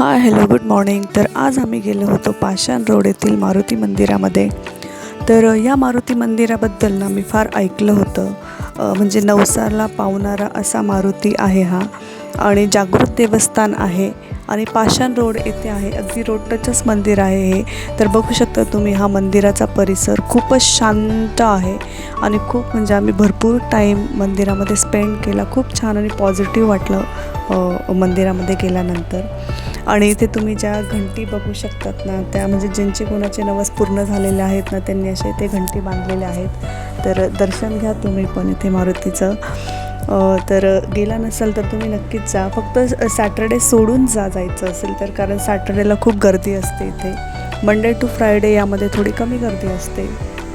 Hi hello good morning. तर आज आम्ही गेलो होतो पाषाण रोड येथील मारुती मंदिरामध्ये। तर या मारुती मंदिराबद्दल ना मी फार ऐकलं होतं। म्हणजे नवसाला पावणारा असा मारुती आहे हा, आणि जागृत देवस्थान आहे आणि पाषाण रोड येथे आहे, अगदी रोड टचच मंदिर आहे हे। तर बघू शकता तुम्ही हा मंदिराचा परिसर खूपच शांत आहे आणि खूप म्हणजे आम्ही भरपूर टाईम मंदिरामध्ये स्पेंड केला। खूप छान आणि पॉझिटिव्ह वाटलं मंदिरामध्ये गेल्यानंतर। आणि इथे तुम्ही ज्या घंटी बघू शकतात ना, त्या म्हणजे ज्यांचे कोणाचे नवस पूर्ण झालेले आहेत ना, त्यांनी असे इथे घंटी बांधलेल्या आहेत। तर दर्शन घ्या तुम्ही पण इथे मारुतीचं। तर गेला नसाल तर तुम्ही नक्कीच जा, फक्त सॅटर्डे सोडून जायचं असेल तर, कारण सॅटर्डेला खूप गर्दी असते इथे। मंडे टू फ्रायडे यामध्ये थोडी कमी गर्दी असते।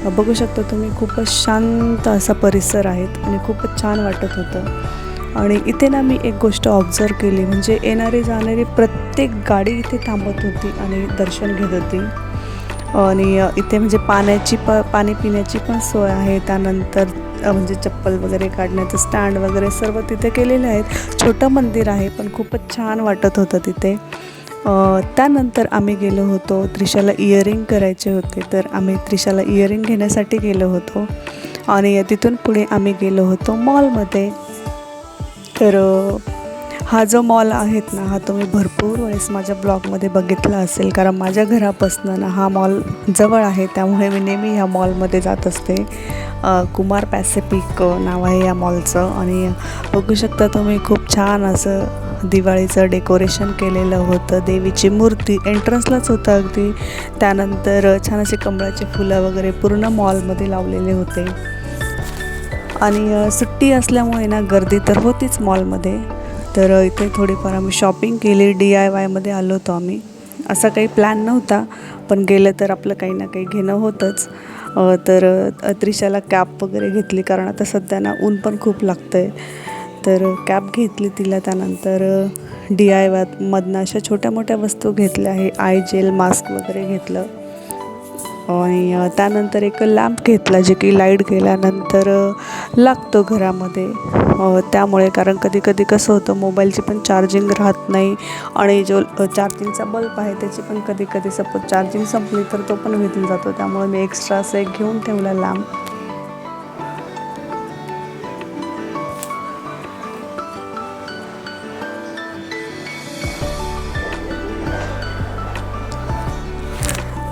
बघू शकता तुम्ही, खूपच शांत असा परिसर आहेत आणि खूपच छान वाटत होतं। आणि इथे ना मी एक गोष्ट ऑब्झर्व केली, म्हणजे येणारी जाणारी प्रत्येक गाडी इथे थांबत होती आणि दर्शन घेत होती। आणि इथे म्हणजे पाणी पिण्याची पण सोय आहे। त्यानंतर म्हणजे चप्पल वगैरे काढण्याचं स्टँड वगैरे सर्व तिथे केलेले आहेत। छोटं मंदिर आहे पण खूपच छान वाटत होतं तिथे। त्यानंतर आम्ही गेलो होतो, त्रिशाला इयरिंग करायचे होते, तर आम्ही त्रिशाला इयरिंग घेण्यासाठी गेलो होतो। आणि तिथून पुढे आम्ही गेलो होतो मॉलमध्ये। तर हा जो मॉल आहेत ना, हा तुम्ही भरपूर वेळेस माझ्या ब्लॉगमध्ये बघितला असेल, कारण माझ्या घरापासून ना हा मॉल जवळ आहे, त्यामुळे मी नेहमी ह्या मॉलमध्ये जात असते। कुमार पॅसिफिक नाव आहे या मॉलचं। आणि बघू शकता तुम्ही, खूप छान असं दिवाळीचं डेकोरेशन केलेलं होतं। देवीची मूर्ती एंट्रन्सलाच होतं अगदी। त्यानंतर छान असे कमळाचे फुलं वगैरे पूर्ण मॉलमध्ये लावलेले होते। आणि सुट्टी असल्यामुळे ना गर्दी तर होतीच मॉलमध्ये। तर इथे थोडीफार आम्ही शॉपिंग केली, DIYमध्ये आलो होतो आम्ही। असा काही प्लॅन नव्हता, पण गेलं तर आपलं काही ना काही घेणं होतंच। तर त्रिशाला कॅप वगैरे घेतली, कारण आता सध्या ना ऊन पण खूप लागतं आहे। तर कॅप घेतली तिला। त्यानंतर DIYमधनं अशा छोट्या मोठ्या वस्तू घेतल्या आहे, आय जेल मास्क वगैरे घेतलं। आणि त्यानंतर एक लॅम्प घेतला, जे की लाईट गेल्यानंतर लागतो घरामध्ये। त्यामुळे कारण कधी कधी कसं होतं, मोबाईलची पण चार्जिंग राहत नाही, आणि जो चार्जिंगचा बल्ब आहे त्याची पण कधी कधी सपोज चार्जिंग संपली तर तो पण विझून जातो। त्यामुळे मी एक्स्ट्रा असं एक घेऊन ठेवला लॅम्प।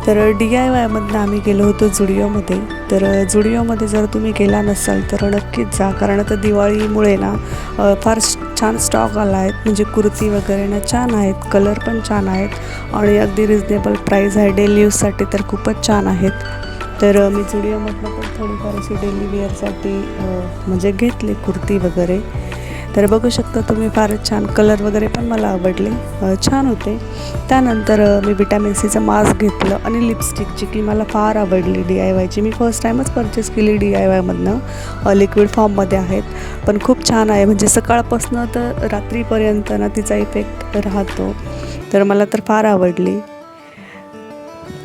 तर DIYमधनं आम्ही गेलो होतो झुडिओमध्ये। तर झुडिओमध्ये जर तुम्ही गेला नसाल तर नक्कीच जा, कारण आता दिवाळीमुळे ना फार छान स्टॉक आला आहे। म्हणजे कुर्ती वगैरे ना छान आहेत, कलर पण छान आहेत आणि अगदी रिजनेबल प्राईस आहे। डेली यूजसाठी तर खूपच छान आहेत। तर मी झुडिओमधनं पण थोडीफार अशी डेली वेअरसाठी म्हणजे घेतली कुर्ती वगैरे। तर बघू शकता तुम्ही, फारच छान कलर वगैरे पण मला आवडले, छान होते। त्यानंतर मी विटॅमिन सीचं मास्क घेतलं आणि लिपस्टिक, जी की मला फार आवडली DIYची। मी फर्स्ट टाईमच परचेस केली DIYमधनं, लिक्विड फॉर्ममध्ये आहेत, पण खूप छान आहे। म्हणजे सकाळपासून तर रात्रीपर्यंत ना तिचा इफेक्ट राहतो। तर मला तर फार आवडली।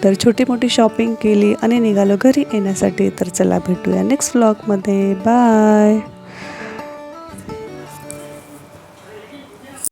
तर छोटी मोठी शॉपिंग केली आणि निघालो घरी येण्यासाठी। तर चला भेटूया नेक्स्ट व्लॉगमध्ये, बाय।